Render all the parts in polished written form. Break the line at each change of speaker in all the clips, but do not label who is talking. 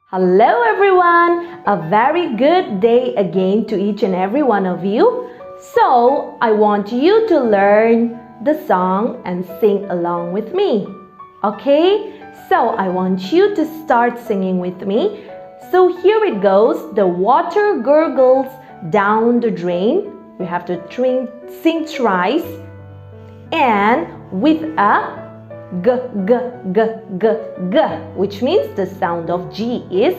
Hello everyone, a very good day again to each and every one of you. So I want you to learn the song and sing along with me. Okay, so I want you to start singing with me. So here it goes. The water gurgles down the drain. We have to sing thrice and with a g, g, g, g, g, which means the sound of G is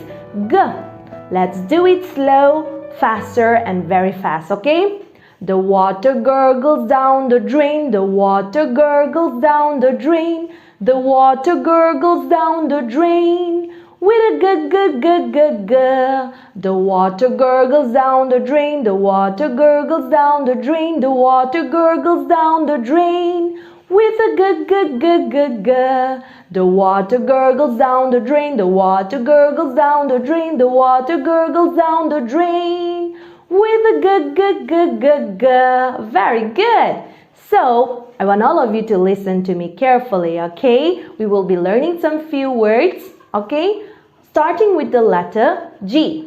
g. Let's do it slow, faster and very fast, okay? The water gurgles down the drain, the water gurgles down the drain, the water gurgles down the drain. With a g, g, g, g, g. The water gurgles down the drain, the water gurgles down the drain, the water gurgles down the drain. With a g, g, g, g, g. The water gurgles down the drain, the water gurgles down the drain, the water gurgles down the drain. With a g, g, g, g, g. Very good. So, I want all of you to listen to me carefully, okay? We will be learning some few words, okay? Starting with the letter G.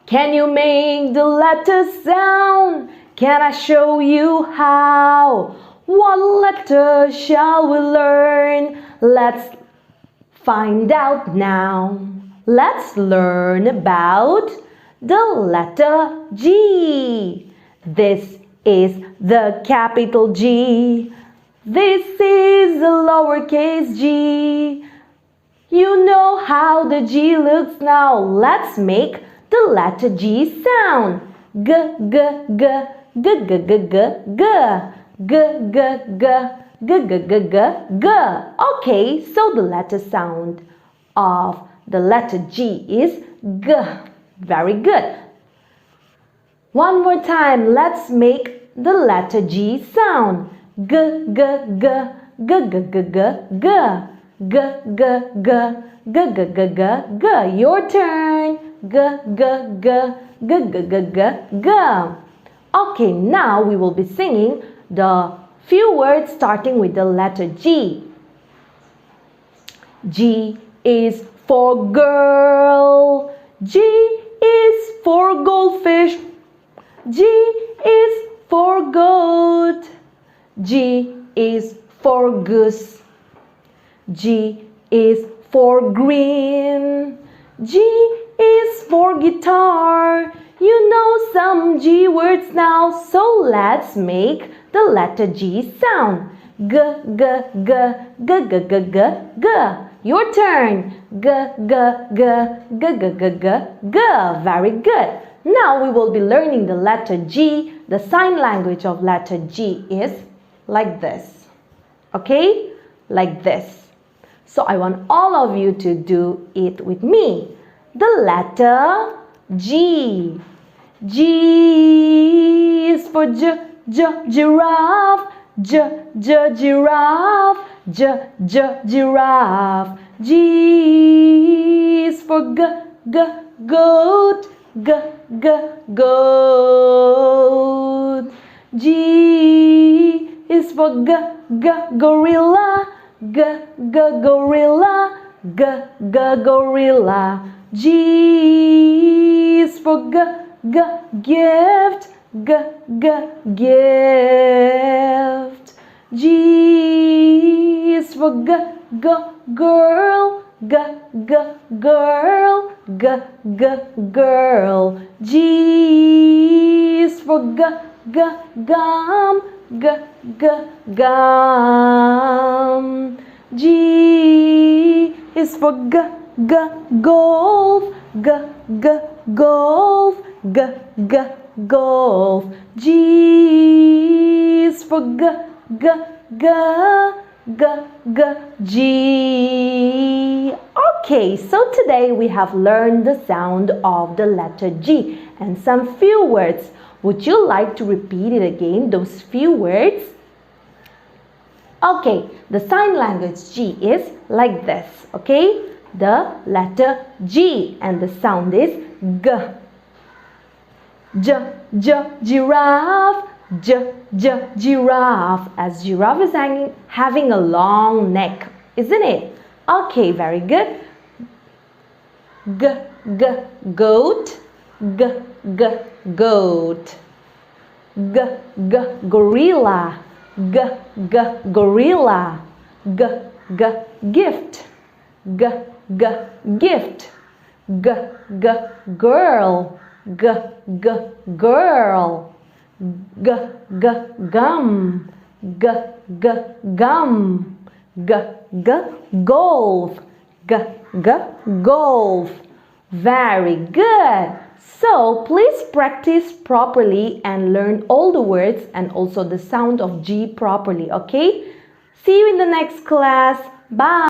Can you make the letter sound? Can I show you how? What letter shall we learn? Let's find out now. Let's learn about the letter G. This is the capital G. This is the lowercase g. You know how the G looks now. Let's make the letter G sound. G, g, g, g, g, g, g, g. G, g, g, g, g, g, g, g. Okay, so the letter sound of the letter G is G. Very good. One more time, let's make the letter G sound. G, g, g, g, g, g, g, g. G, g, g, g, g, g, g, g. Your turn. G, g, g, g, g, g, g, g. Okay, now we will be singing the few words starting with the letter G. G is for girl. G is for goldfish. G is for goat. G is for goose. G is for green. G is for guitar. You know some G words now, so let's make the letter G sound. G, g, g, g, g, g, g, g. Your turn. G, g, g, g, g, g, g, g. Very good. Now we will be learning the letter G. The sign language of letter G is like this. Okay? Like this. So I want all of you to do it with me. The letter G. G is for giraffe. Giraffe. Giraffe. G is for goat. Goat. G is for gorilla. Gorilla. Gorilla. G is for gift. Gift. G is for girl. Girl. Girl. G is for gum. Gum. G is for golf. Golf. Golf. G is for G. Okay, so today we have learned the sound of the letter G and some few words. Would you like to repeat it again, those few words? Okay, the sign language G is like this, okay? The letter G and the sound is G. Giraffe. Giraffe. As giraffe is having a long neck, isn't it? Okay, very good. G, g, goat. G, g, goat. G, g, gorilla. G, g, gorilla. G, g, gift. G, g, gift. G, g, girl. G, g, girl. G, g, gum. G, g, gum. G, g, golf. G, g, golf. Very good. So please practice properly and learn all the words and also the sound of G properly, okay? See you in the next class. Bye.